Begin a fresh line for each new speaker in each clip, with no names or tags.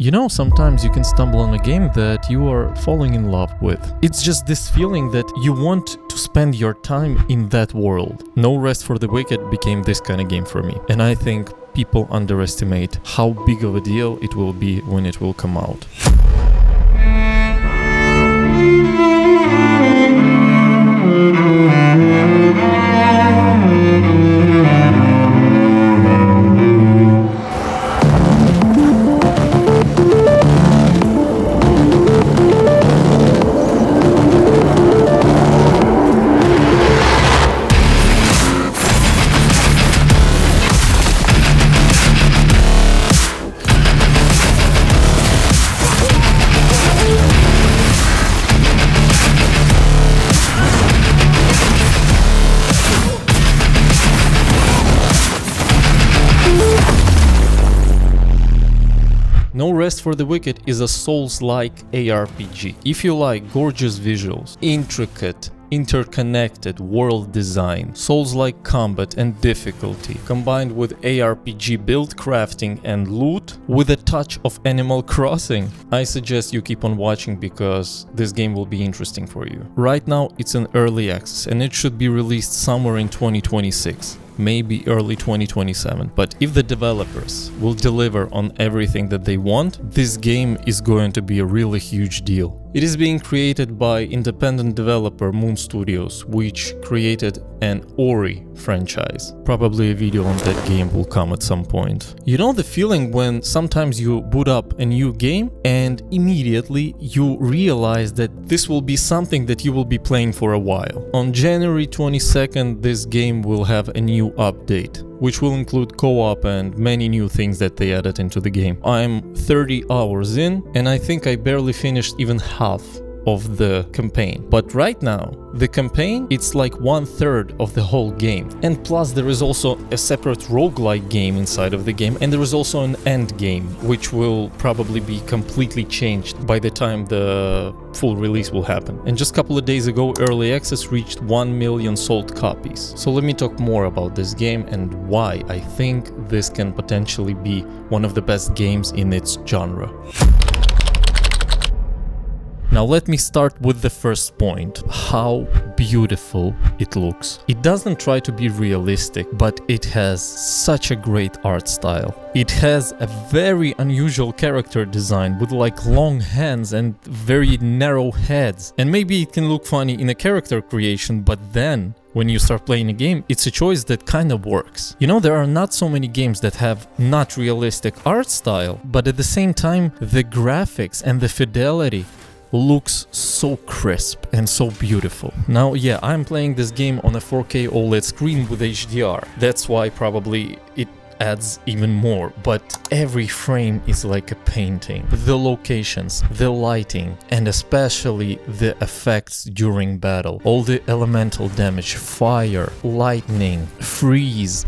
You know, sometimes you can stumble on a game that you are falling in love with. It's just this feeling that you want to spend your time in that world. No Rest for the Wicked became this kind of game for me, and I think people underestimate how big of a deal it will be when it will come out. No Rest for the Wicked is a Souls-like ARPG. If you like gorgeous visuals, intricate, interconnected world design, Souls-like combat and difficulty, combined with ARPG build crafting and loot, with a touch of Animal Crossing, I suggest you keep on watching because this game will be interesting for you. Right now it's in early access and it should be released somewhere in 2026. Maybe early 2027. But if the developers will deliver on everything that they want, this game is going to be a really huge deal. It is being created by independent developer Moon Studios, which created an Ori franchise. Probably a video on that game will come at some point. You know the feeling when sometimes you boot up a new game and immediately you realize that this will be something that you will be playing for a while. On January 22nd, this game will have a new update, which will include co-op and many new things that they added into the game. I'm 30 hours in and I think I barely finished even half of the campaign. But right now, the campaign, it's like 1/3 of the whole game. And plus there is also a separate roguelike game inside of the game, and there is also an end game, which will probably be completely changed by the time the full release will happen. And just a couple of days ago, Early Access reached 1 million sold copies. So let me talk more about this game and why I think this can potentially be one of the best games in its genre. Now let me start with the first point, how beautiful it looks. It doesn't try to be realistic, but it has such a great art style. It has a very unusual character design with like long hands and very narrow heads. And maybe it can look funny in a character creation, but then when you start playing a game, it's a choice that kind of works. You know, there are not so many games that have not realistic art style, but at the same time, the graphics and the fidelity looks so crisp and so beautiful. Now, yeah, I'm playing this game on a 4K OLED screen with HDR. That's why probably it adds even more, but every frame is like a painting. The locations, the lighting, and especially the effects during battle. All the elemental damage, fire, lightning, freeze.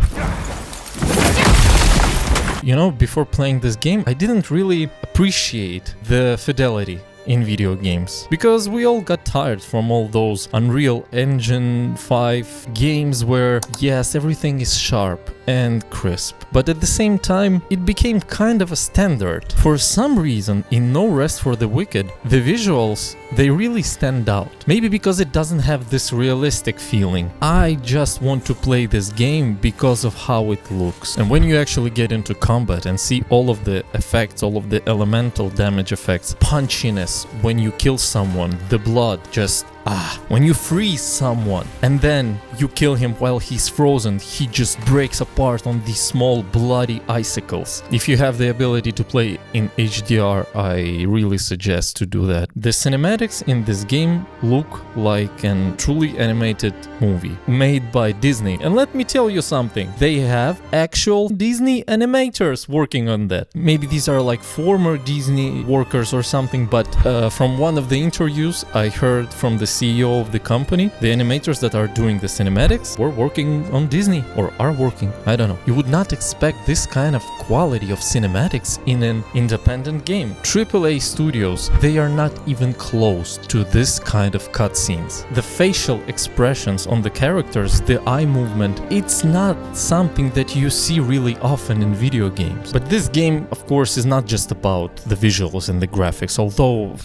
You know, before playing this game, I didn't really appreciate the fidelity in video games, because we all got tired from all those Unreal Engine 5 games where, yes, everything is sharp and crisp, but at the same time it became kind of a standard. For some reason, in No Rest for the Wicked, the visuals, they really stand out. Maybe because it doesn't have this realistic feeling. I just want to play this game because of how it looks. And when you actually get into combat and see all of the effects, all of the elemental damage effects, punchiness when you kill someone, the blood just when you freeze someone and then you kill him while he's frozen, he just breaks apart on these small bloody icicles. If you have the ability to play in HDR, I really suggest to do that. The cinematics in this game look like a truly animated movie made by Disney. And let me tell you something, they have actual Disney animators working on that. Maybe these are like former Disney workers or something, but from one of the interviews I heard from the CEO of the company, the animators that are doing the cinematics were working on Disney, or are working, I don't know. You would not expect this kind of quality of cinematics in an independent game. AAA studios, they are not even close to this kind of cutscenes. The facial expressions on the characters, the eye movement, it's not something that you see really often in video games. But this game, of course, is not just about the visuals and the graphics, although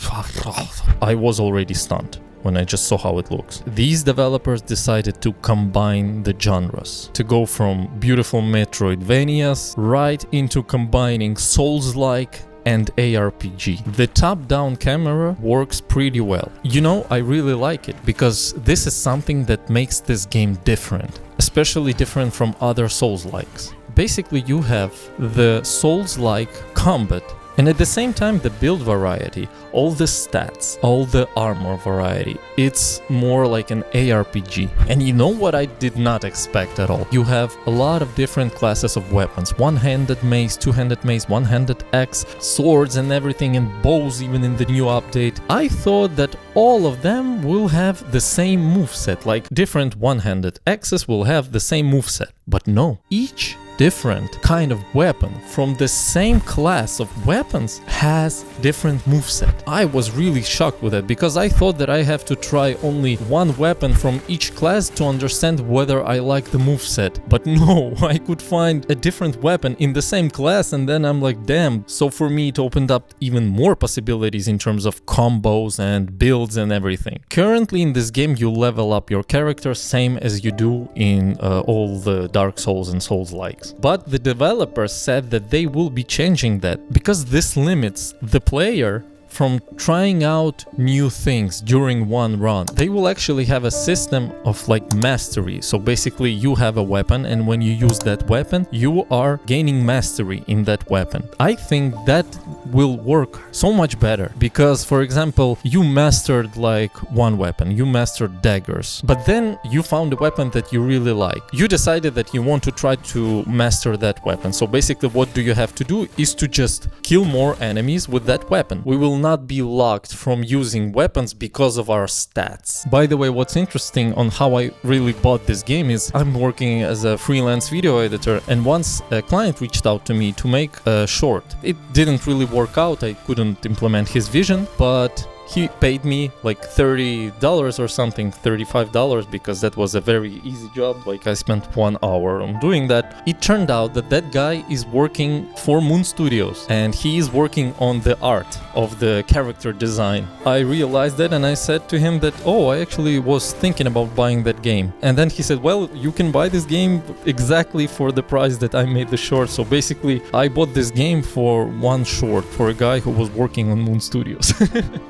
I was already stunned when I just saw how it looks. These developers decided to combine the genres, to go from beautiful Metroidvanias right into combining Souls-like and ARPG. The top-down camera works pretty well. You know, I really like it because this is something that makes this game different, especially different from other Souls-likes. Basically, you have the Souls-like combat, and at the same time the build variety, all the stats, all the armor variety. It's more like an ARPG. And you know what I did not expect at all? You have a lot of different classes of weapons. One-handed mace, two-handed mace, one-handed axe, swords and everything, and bows even in the new update. I thought that all of them will have the same moveset, like different one-handed axes will have the same moveset. But no, each different kind of weapon from the same class of weapons has different moveset. I was really shocked with it because I thought that I have to try only one weapon from each class to understand whether I like the moveset. But no, I could find a different weapon in the same class and then I'm like, damn. So for me it opened up even more possibilities in terms of combos and builds and everything. Currently in this game you level up your character same as you do in all the Dark Souls and Souls-likes. But the developers said that they will be changing that because this limits the player from trying out new things during one run. They will actually have a system of like mastery. So basically you have a weapon and when you use that weapon, you are gaining mastery in that weapon. I think that will work so much better because, for example, you mastered like one weapon, you mastered daggers, but then you found a weapon that you really like. You decided that you want to try to master that weapon. So basically what do you have to do is to just kill more enemies with that weapon. We will not be locked from using weapons because of our stats. By the way, what's interesting on how I really bought this game is I'm working as a freelance video editor, and once a client reached out to me to make a short. It didn't really work out, I couldn't implement his vision, but he paid me like $30 or something, $35, because that was a very easy job. Like I spent 1 hour on doing that. It turned out that that guy is working for Moon Studios and he is working on the art of the character design. I realized that and I said to him that, oh, I actually was thinking about buying that game. And then he said, well, you can buy this game exactly for the price that I made the short. So basically I bought this game for one short for a guy who was working on Moon Studios.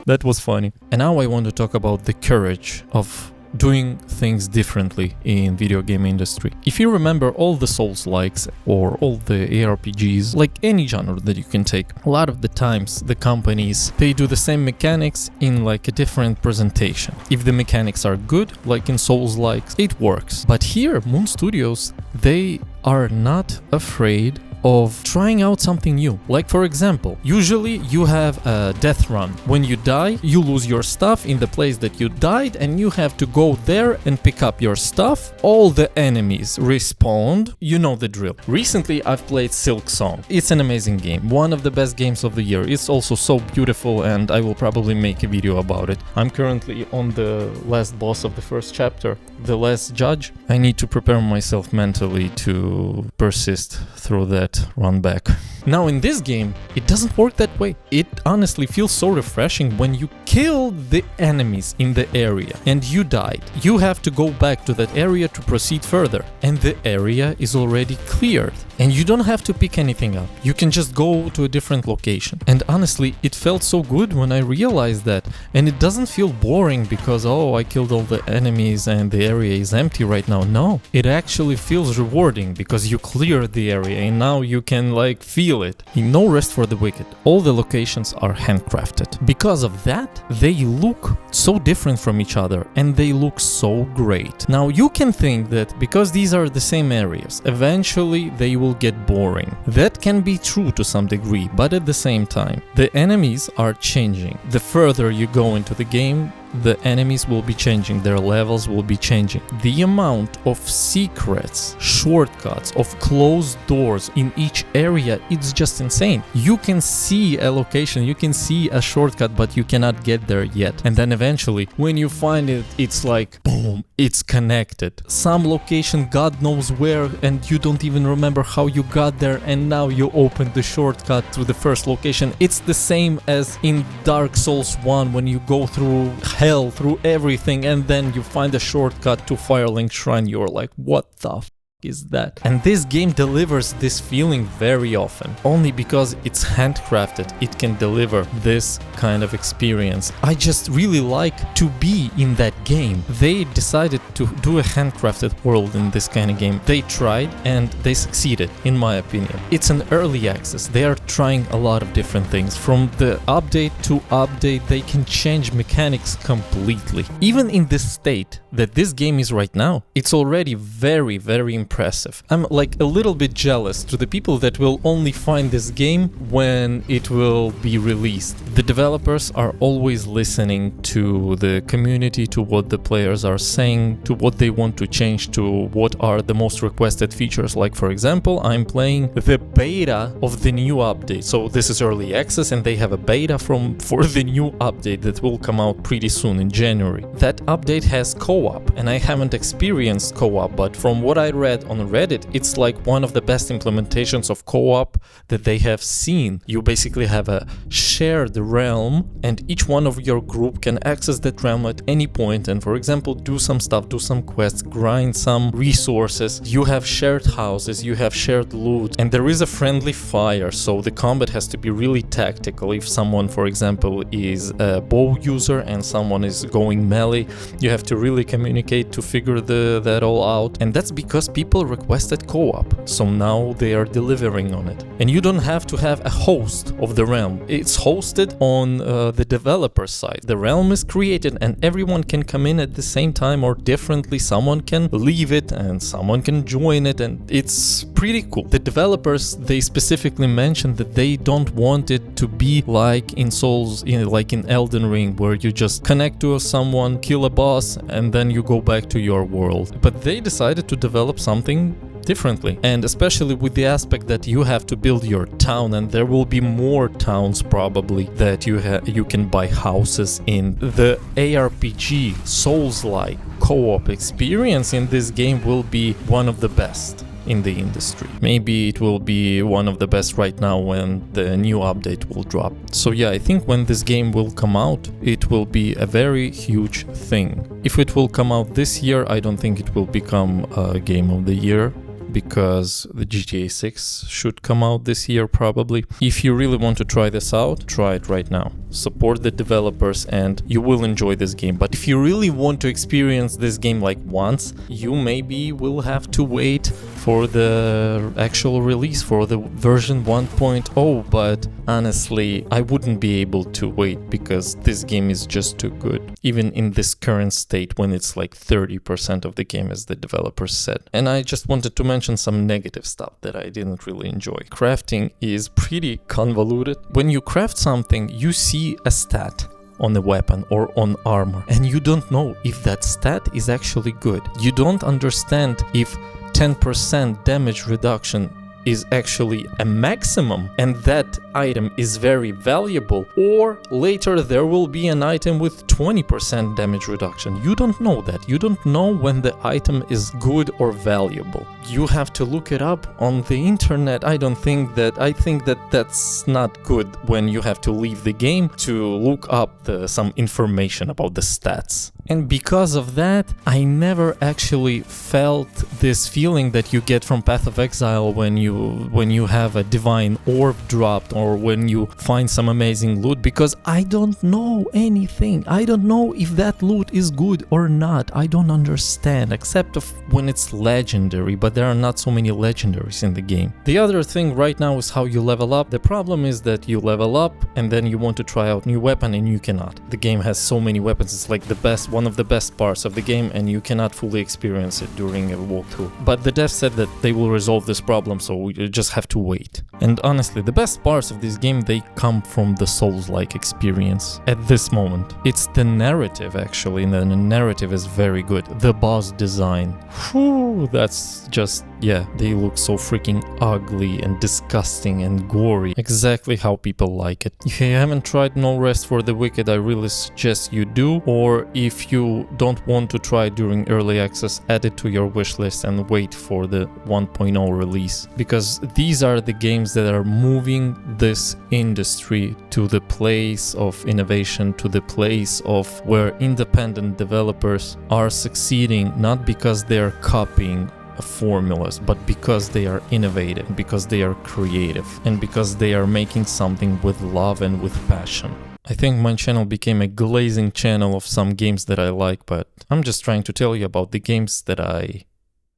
That was funny. And now I want to talk about the courage of doing things differently in video game industry. If you remember all the Souls-likes or all the ARPGs, like any genre that you can take, a lot of the times the companies, they do the same mechanics in like a different presentation. If the mechanics are good, like in Souls-likes, it works. But here, Moon Studios, they are not afraid of trying out something new. Like for example, usually you have a death run. When you die, you lose your stuff in the place that you died and you have to go there and pick up your stuff. All the enemies respawn. You know the drill. Recently I've played Silksong. It's an amazing game. One of the best games of the year. It's also so beautiful and I will probably make a video about it. I'm currently on the last boss of the first chapter, the last judge. I need to prepare myself mentally to persist through that run back. Now in this game, it doesn't work that way. It honestly feels so refreshing when you kill the enemies in the area and you died. You have to go back to that area to proceed further and the area is already cleared and you don't have to pick anything up. You can just go to a different location. And honestly, it felt so good when I realized that, and it doesn't feel boring because, oh, I killed all the enemies and the area is empty right now. No, it actually feels rewarding because you cleared the area and now you can like feel it. In No Rest for the Wicked, all the locations are handcrafted. Because of that, they look so different from each other and they look so great. Now you can think that because these are the same areas, eventually they will get boring. That can be true to some degree, but at the same time, the enemies are changing. The further you go into the game, the enemies will be changing, their levels will be changing. The amount of secrets, shortcuts, of closed doors in each area, it's just insane. You can see a location, you can see a shortcut, but you cannot get there yet. And then eventually, when you find it, it's like, boom, it's connected. Some location, God knows where, and you don't even remember how you got there, and now you open the shortcut to the first location. It's the same as in Dark Souls 1 when you go through hell, through everything, and then you find a shortcut to Firelink Shrine. You're like, what the f is that? And this game delivers this feeling very often. Only because it's handcrafted, it can deliver this kind of experience. I just really like to be in that game. They decided to do a handcrafted world in this kind of game. They tried and they succeeded, in my opinion. It's an early access. They are trying a lot of different things. From the update to update, they can change mechanics completely. Even in this state that this game is right now, it's already very, very impressive. I'm like a little bit jealous to the people that will only find this game when it will be released. The developers are always listening to the community, to what the players are saying, to what they want to change, to what are the most requested features. Like, for example, I'm playing the beta of the new update. So this is early access and they have a beta for the new update that will come out pretty soon in January. That update has co-op, and I haven't experienced co-op, but from what I read on Reddit, it's like one of the best implementations of co-op that they have seen. You basically have a shared realm, and each one of your group can access that realm at any point and, for example, do some stuff, do some quests, grind some resources. You have shared houses, you have shared loot, and there is a friendly fire, so the combat has to be really tactical. If someone, for example, is a bow user and someone is going melee, you have to really communicate to figure that all out. And that's because people requested co-op, so now they are delivering on it. And you don't have to have a host of the realm. It's hosted on the developer side. The realm is created and everyone can come in at the same time or differently. Someone can leave it and someone can join it, and it's pretty cool. The developers, they specifically mentioned that they don't want it to be like in Souls, like in Elden Ring, where you just connect to someone, kill a boss, and then you go back to your world. But they decided to develop something differently, and especially with the aspect that you have to build your town, and there will be more towns probably that you can buy houses in. The ARPG Souls-like co-op experience in this game will be one of the best in the industry. Maybe it will be one of the best right now when the new update will drop. So yeah, I think when this game will come out, it will be a very huge thing. If it will come out this year, I don't think it will become a game of the year, because the GTA 6 should come out this year probably. If you really want to try this out, try it right now. Support the developers and you will enjoy this game. But if you really want to experience this game like once, you maybe will have to wait for the actual release, for the version 1.0. But honestly, I wouldn't be able to wait because this game is just too good. Even in this current state when it's like 30% of the game, as the developers said. And I just wanted to mention some negative stuff that I didn't really enjoy. Crafting is pretty convoluted. When you craft something, you see a stat on a weapon or on armor, and you don't know if that stat is actually good. You don't understand if 10% damage reduction is actually a maximum and that item is very valuable, or later there will be an item with 20% damage reduction. You don't know that. You don't know when the item is good or valuable. You have to look it up on the internet. I think that that's not good when you have to leave the game to look up some information about the stats. And because of that, I never actually felt this feeling that you get from Path of Exile when you have a divine orb dropped or when you find some amazing loot, because I don't know anything. I don't know if that loot is good or not. I don't understand, except when it's legendary, but there are not so many legendaries in the game. The other thing right now is how you level up. The problem is that you level up and then you want to try out new weapon and you cannot. The game has so many weapons. It's like one one of the best parts of the game, and you cannot fully experience it during a walkthrough. But the devs said that they will resolve this problem, so we just have to wait. And honestly, the best parts of this game, they come from the Souls-like experience at this moment. It's the narrative, actually, and the narrative is very good. The boss design, whew, that's just, yeah, they look so freaking ugly and disgusting and gory. Exactly how people like it. If you haven't tried No Rest for the Wicked, I really suggest you do. Or if you don't want to try during early access, add it to your wish list and wait for the 1.0 release. Because these are the games that are moving this industry to the place of innovation, to the place of where independent developers are succeeding, not because they are copying formulas, but because they are innovative, because they are creative, and because they are making something with love and with passion. I think my channel became a glazing channel of some games that I like, but I'm just trying to tell you about the games that I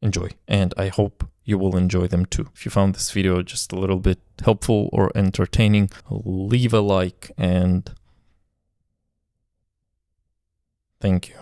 enjoy, and I hope you will enjoy them too. If you found this video just a little bit helpful or entertaining, leave a like, and thank you.